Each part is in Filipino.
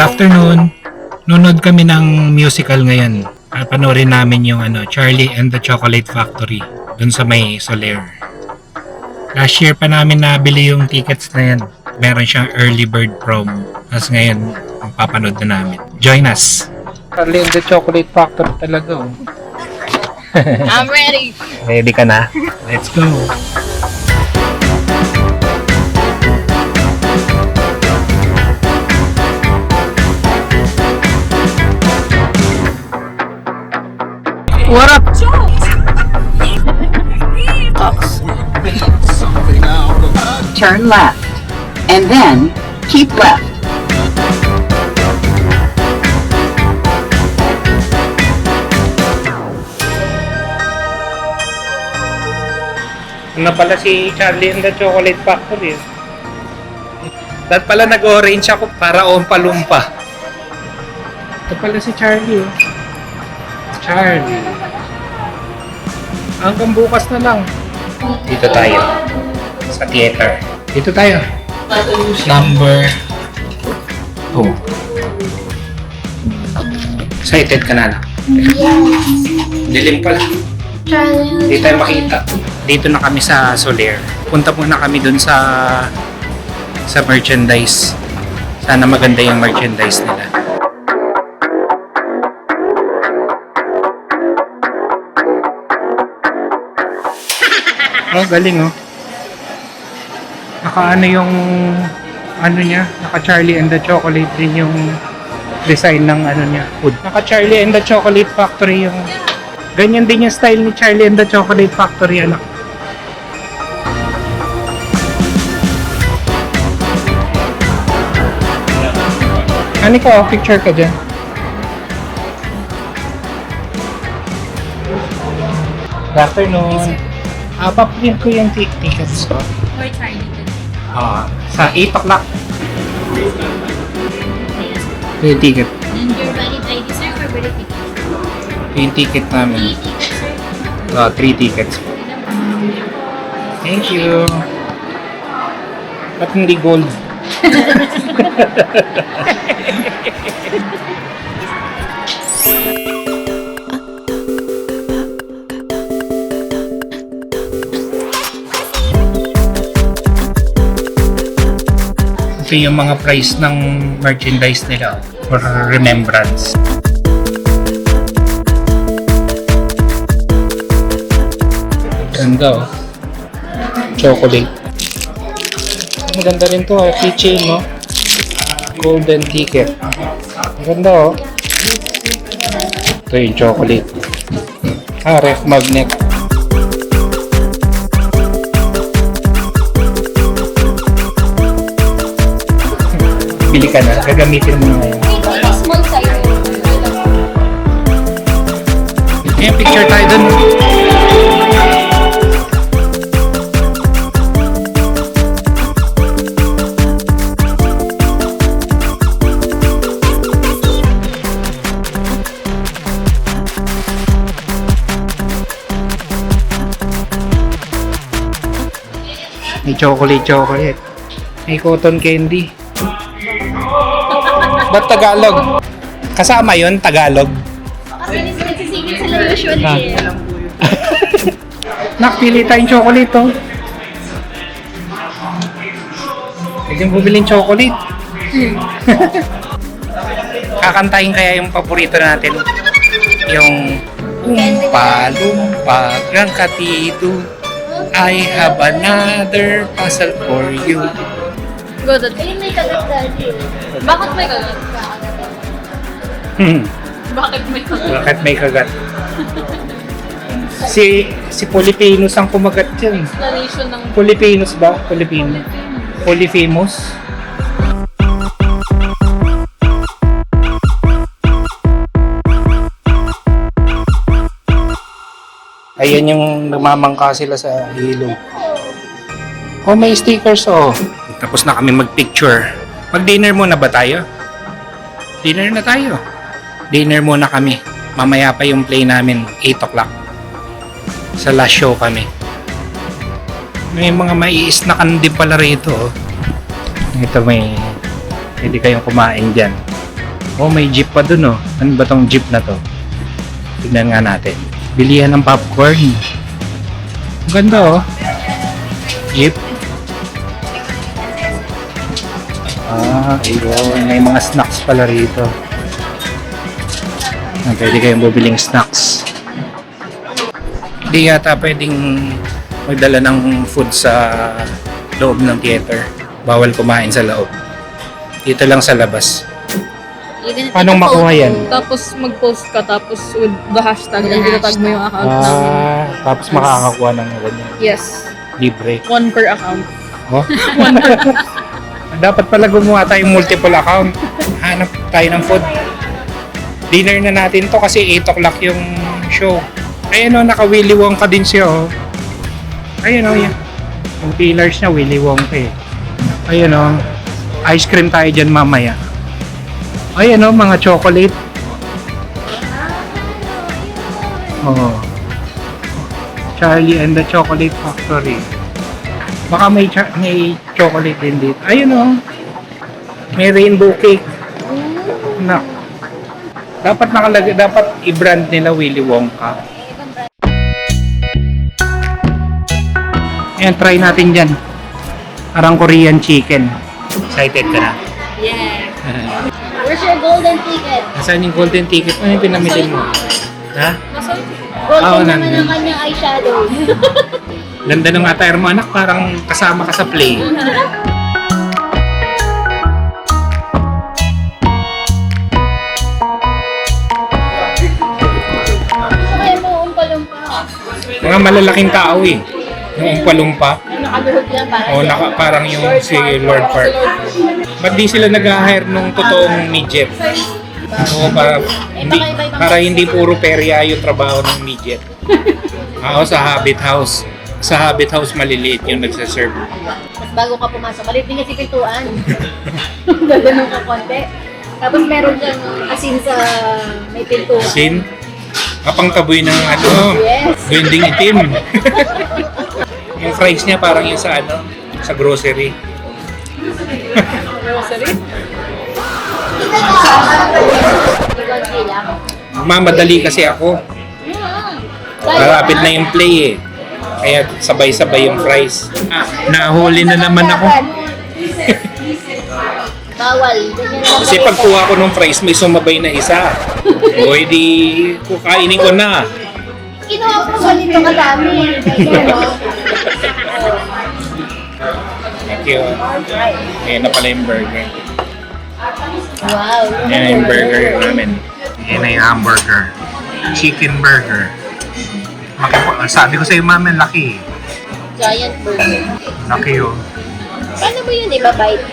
afternoon. Nunod kami ng musical ngayon. Panoorin namin yung Charlie and the Chocolate Factory dun sa may Soler. Last year pa namin nabili yung tickets na yan. Meron siyang early bird promo. Tapos ngayon, papanood na namin. Join us! Charlie and the Chocolate Factory talaga. I'm ready. Ready ka na? Let's go! What up? Turn left, and then keep left. Na pala si Charlie and the Chocolate Factory. Dahil pala nag-orange ako para ompa-lumpa. Ito pala si Charlie. Charlie. Hanggang bukas na lang. Dito tayo. Sa theater. Dito tayo. Number 2. Excited ka na lang? Dilim pala. Hindi tayo makita. Dito na kami sa Soler. Punta muna kami dun sa merchandise. Sana maganda yung merchandise nila. Oh, galing oh. Naka yung niya, naka Charlie and the Chocolate din yung design ng niya, food. Naka Charlie and the Chocolate Factory yung ganyan din yung style ni Charlie and the Chocolate Factory, anak. Ano ka, picture ka dyan. Good afternoon. Paprint ko yung tickets ko. Or Charlie. Sa 8 o'clock. Yung ticket. And your valid ID, sir, for verification. Yung ticket namin. 3 tickets, 3 tickets. sir. Thank you. Ba't hindi gold? Ito yung mga price ng merchandise nila for remembrance. Ganda oh. Chocolate. Maganda rin to, keychain no? Golden ticket. Maganda oh. Ito yung chocolate. Ref magnet. Bili ka na, gagamitin mo ngayon. Small size. Yung picture tayo dun. May chocolate. May cotton candy. Ba't Tagalog? Kasama yon Tagalog. Kasi nagsisingit sila usually. Nakpili tayong chocolate oh. Pwede yung bumiling chocolate. Kakantahin kaya yung paborito natin. Yung Umpa Lumpa Grangkatido, I have another puzzle for you. Go doon. Ayun, may kagat dali. Bakit may kagat? Bakit may kagat? Bakit may kagat? Si Polyphemus ang kumagat dyan. Explanation ng Polyphemus ba? Polyphemus? Ayan yung namamangka sila sa ilog. Oh, may stickers oh. Tapos na kami mag-picture. Mag-dinner muna ba tayo? Dinner na tayo. Dinner muna kami. Mamaya pa yung play namin, 8 o'clock. Sa last show kami. May mga maiisnakan din pala rito. Oh. Ito may pwede kayong kumain dyan. Oh, may jeep pa dun oh. Ano ba tong jeep na to? Tignan nga natin. Bilihan ng popcorn. Ang ganda oh. Jeep. Ayun. May mga snacks pala rito. Pwede kayong bubiling snacks. Hindi yata pwedeng magdala ng food sa loob ng theater. Bawal kumain sa loob. Dito lang sa labas. Paano makuha yan? Tapos mag-post ka, tapos with the hashtag, and itatag mo yung account ng... Tapos makakakuha ng ganyan. Yes. Libre. 1 per account. Oh? Dapat pala gumawa tayong multiple account. Hanap tayo ng food. Dinner na natin to kasi 8 o'clock yung show. Ayun o, naka-Willy Wonka din siya o. Ayun o, yan. Yung pillars niya, Willy Wonka eh. Ayun o. Ice cream tayo dyan mamaya. Ayun o, mga chocolate. Oh. Charlie and the Chocolate Factory. Baka may chocolate din dito. Ayun o. May rainbow cake. No. Dapat nakalagay, dapat i-brand nila Willy Wonka. Ayan, try natin dyan. Parang Korean chicken. Excited ka na? Yeah. Where's your golden ticket? Nasaan yung golden ticket? Ano yung pinamili mo? Ha? Golden naman nandun. ang kanyang eyeshadow. Ganda ng attire mo anak, parang kasama ka sa play. Kaya mo umpa-lumpa. Mga malalaking tao eh. Yung umpalumpa. Nakaluhod yan para. Parang yung si Lord Park. Ba't di sila nag-hire nung totoong midget? Oo, para hindi puro perya yung trabaho ng midget. Sa Habit House. Sa Habit House maliliit yung nagsaserve. Mas bago ka pumasok, maliit din kasi pintuan. Gaganon ka konti. Tapos meron dyan asin sa may pintuan. Sin? Kapang taboy ng Yes. duwinding itim. Yung fries niya parang yung sa sa grocery. Grocery? Mamadali kasi ako. Malapit na yung play eh. Kaya sabay-sabay yung fries. Nahuli na naman ako. Bawal. Kasi pagkuha ko ng fries, may sumabay na isa. O edi, kukainin ko na. Kinuha ko ba nito kadami? Thank you. Ayan na pala yung burger. Wow. Ayan yung burger namin. Ayan na yung hamburger. Chicken burger. Sabi ko sa'yo, mami, laki. Giant burger. Laki yun. Paano mo yun ibabite?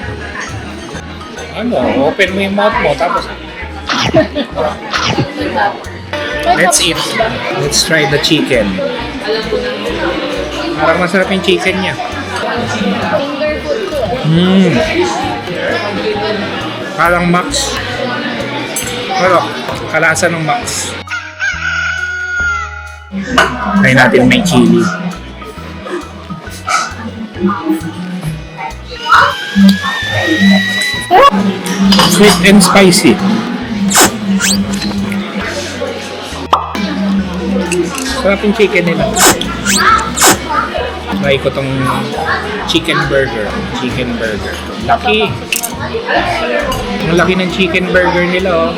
Open mo yung mouth mo, tapos let's eat. Let's try the chicken. Parang masarap yung chicken niya. Finger food to eh. Parang Max. Pero, kalasa ng Max. Try natin may chili. Sweet and spicy. Sarap yung chicken nila. Try ko tong chicken burger. Chicken burger. Laki. Ang laki ng chicken burger nila, oh.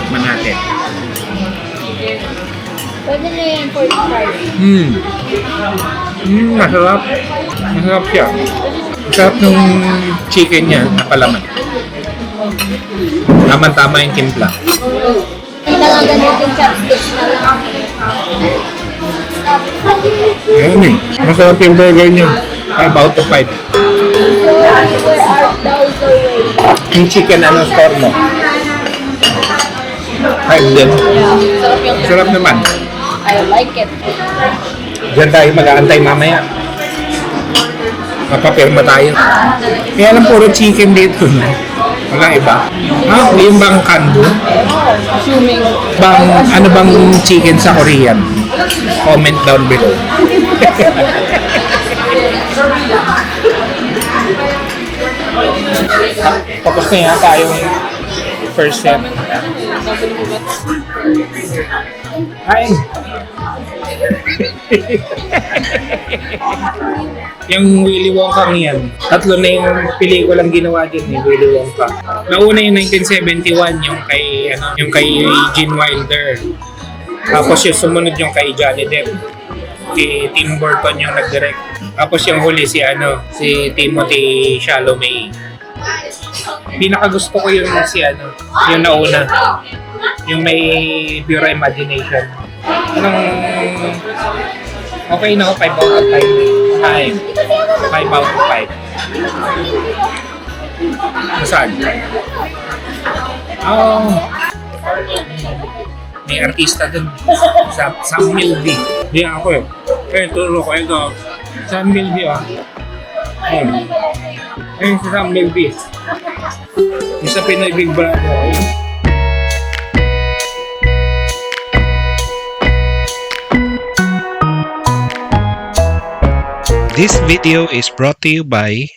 Man natin. Pwede na yan for start. Masarap. Masarap siya. Masarap nung chicken niya, napalaman. Tama-tama yung timpla. Hindi na lang ganun yung chopsticks na lang. Ayan eh. Masarap yung burger niya. 5 out of 5. Where art thou the way? Yung chicken, ano store mo? 5 din. Sarap yung Sarap naman. I like it. Diyan tayo mag-aantay mamaya. Mapapirma tayo. Kaya lang puro chicken dito. No? Walang iba. Yung bang kanbo? Assuming. Ano bang chicken sa Korean? Comment down below. Tapos na yata yung first set. Ay! Yung Willy Wonka yan. Tatlo na yung pelikulang ginawa din ni Willy Wonka. Nauna yung 1971, yung kay Gene Wilder. Tapos yung sumunod yung kay Johnny Depp. Si Tim Burton yung nag-direct. Tapos yung huli si Timothy Chalamet. Pinakagusto ko yung yung nauna. Yung may Pure Imagination. Okay na ako, 5 out of 5. 5 out of 5. Saan? May artista dun. Sam Milby. Di ako eh. Turo ko ito. Sam Milby Ayun si Sam Milby. Isa Pinoy Big Brother. This video is brought to you by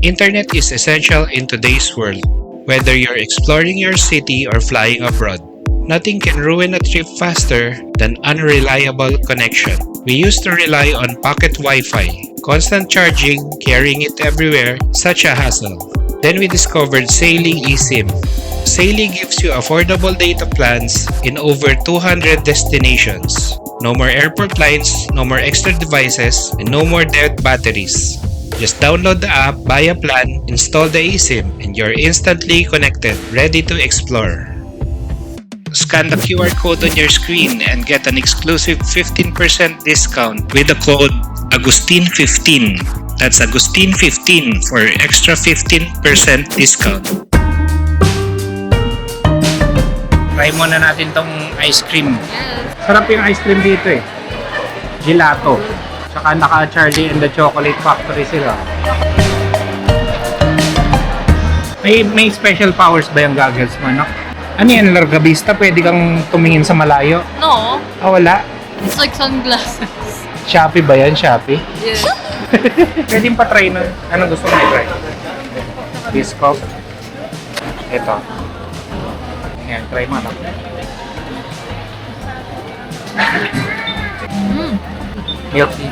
Internet is essential in today's world. Whether you're exploring your city or flying abroad, nothing can ruin a trip faster than unreliable connection. We used to rely on pocket Wi-Fi, constant charging, carrying it everywhere, such a hassle. Then we discovered Sailing eSIM. Sailing gives you affordable data plans in over 200 destinations. No more airport lines, no more extra devices, and no more dead batteries. Just download the app, buy a plan, install the eSIM, and you're instantly connected, ready to explore. Scan the QR code on your screen and get an exclusive 15% discount with the code AGUSTIN15. That's AGUSTIN15 for extra 15% discount. Try muna natin tong ice cream. Sarap yung ice cream dito eh. Gelato. Saka naka-Charlie and the Chocolate Factory sila. May special powers ba yung goggles mo, no? Ano yan, Larga Vista? Pwede kang tumingin sa malayo? No, Wala. it's like sunglasses. Shopee ba yan? Shopee? Yeah. Pwede pa try nun. Anong gusto mo i-try? Biscoff. Ito. Ayan, try mo na. Milk tea.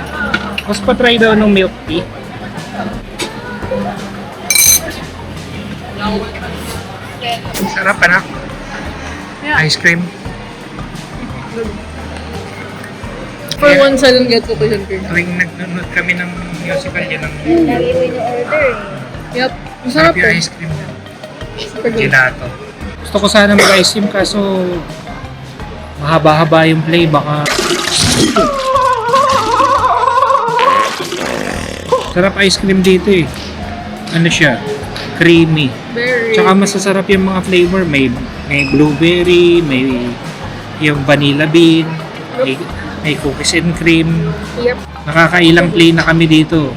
Mas pa-try daw ng milk tea. Sarap anak. Yeah. Ice cream. For once, I don't get sufficient cream. Tuwing nag-nood kami ng musical yan ng Lagi mo in-order Yep. sarap Masarap yung eh. ice cream. Super good. Gelato. Gusto ko sana mag-ice cream kaso mahaba-haba yung play. Baka sarap ice cream dito eh. Ano siya? Creamy. Very. Tsaka masasarap yung mga flavor. May blueberry, may yung vanilla bean, may cookies and cream. Yep. Nakakailang play na kami dito.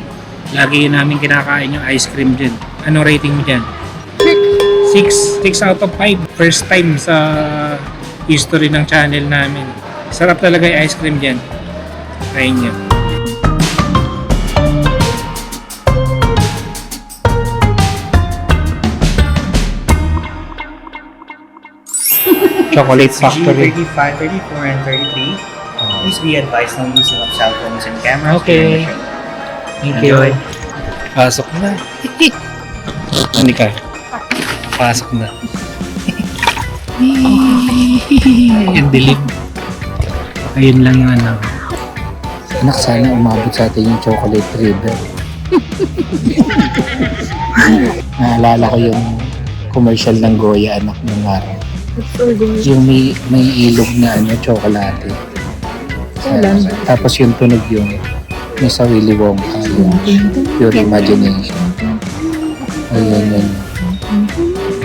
Lagi namin kinakain yung ice cream dyan. Ano rating mo dyan? 6 out of 5. First time sa history ng channel namin. Sarap talaga yung ice cream dyan. Try nyo. Chocolate Factory. 35, 34, and 33. Please be advised no using of cell phones and cameras. Okay. Thank you. Enjoy. Pasok na. Hindi ka. Pasok na. Yung dilim. Ayun lang yung anak. Anak, sana umabot sa atin yung chocolate river. Naalala ko yung commercial ng Goya, anak, ng araw. Yung may ilog na chocolate. Tapos yung tunog yung sa Willy Wonka, yung Pure Imagination. Ayun yun.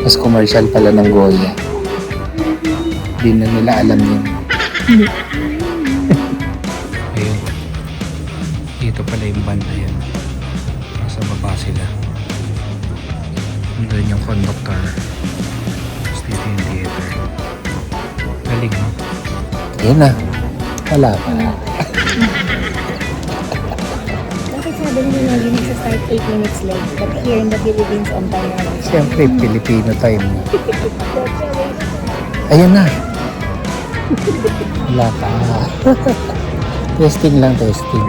Tapos commercial pala ng Goya. Hindi na nila alam yun. Ayun. Dito pala yung banda yan. Nasa baba sila. Nandun yung conductor. Tapos dito yung theater. Galing mo. Ayun na. Wala pa. sabi nila yung sa-start 8 minutes late. But here in the Philippines, on time na lang. Siyempre, Filipino time. Ayun na. Wala pa. Testing lang, testing.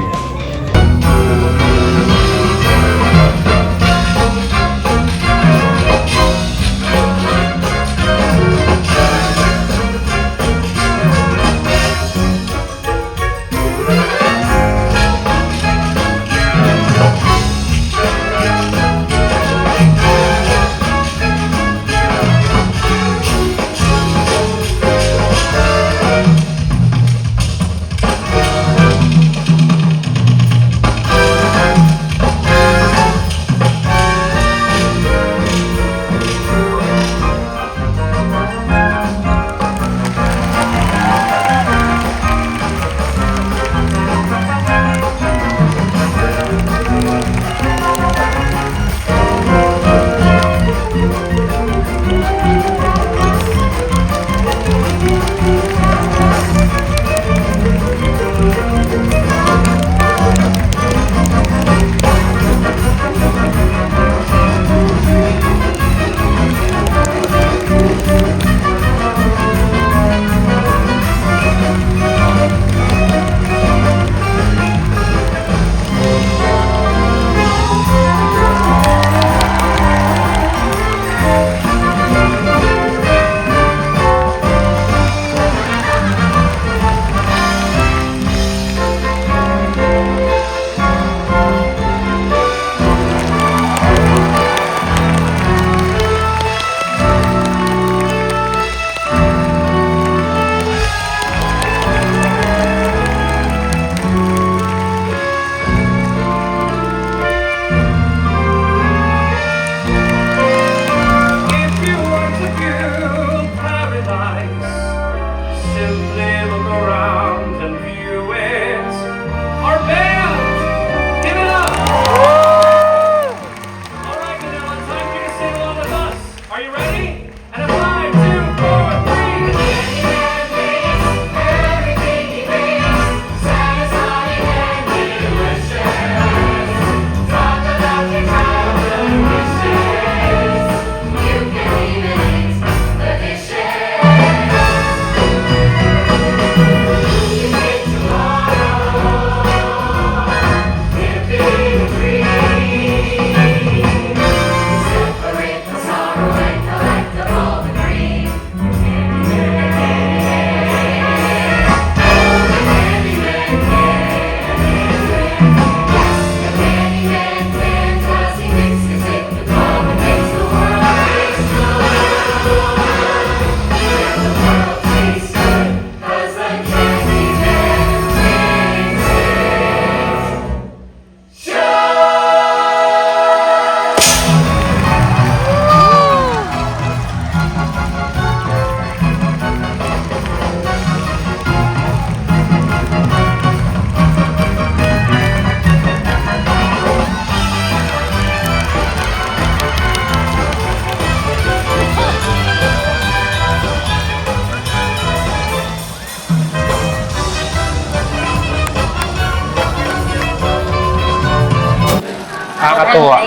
Nakakatuwa.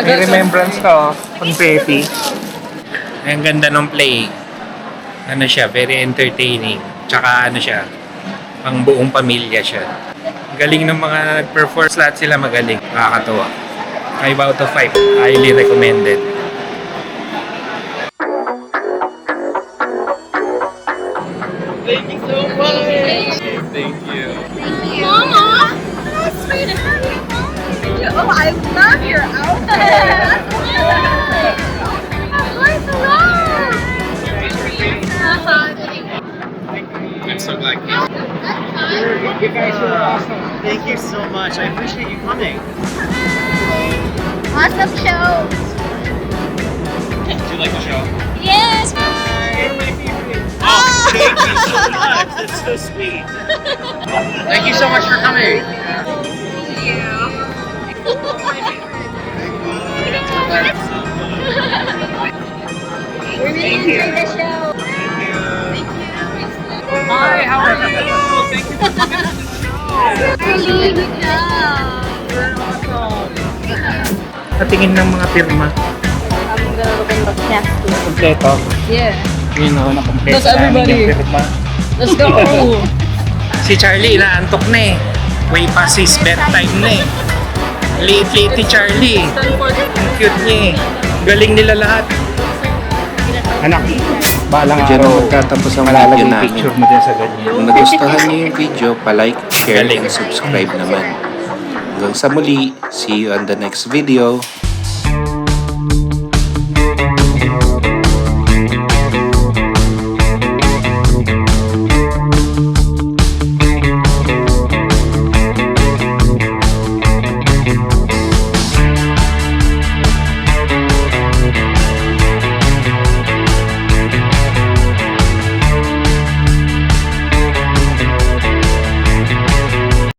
May remembrance ka, confetti. Ang ganda ng play. Ano siya, very entertaining. Tsaka ano siya, pang buong pamilya siya. Galing ng mga nag-perform, lahat sila magaling. Nakakatuwa. 5 out of 5. Highly recommended. Thank you so much. Thank you. Mama! That's sweet of you. Oh, I love your outfit. I'm so glad. You guys were awesome. Thank you so much. I appreciate you coming. Awesome show! Did you like the show? Yes! You're my favorite. Oh, thank you so much. That's so sweet. Thank you so much for coming. We really enjoyed the show. Hi, how are you? Thank you for coming to the show. Really good job. You're awesome. Natingin ng mga pirma. I'm gonna look in the cast. Kompleto. Yeah. Yun o, nakompleto That's everybody. namin yung pirma. Let's go. Si Charlie, inaantok na eh. Way past his bedtime na eh. Late ni Charlie. Ang cute niya eh. Galing nila lahat. Anak, balang Diyan na araw. magtatapos ang Malalagay video yung namin. picture mo din sa ganyan. Kung nagustuhan niyo yung video, palike, share, Galing. and subscribe naman. Hanggang sa muli, see you on the next video.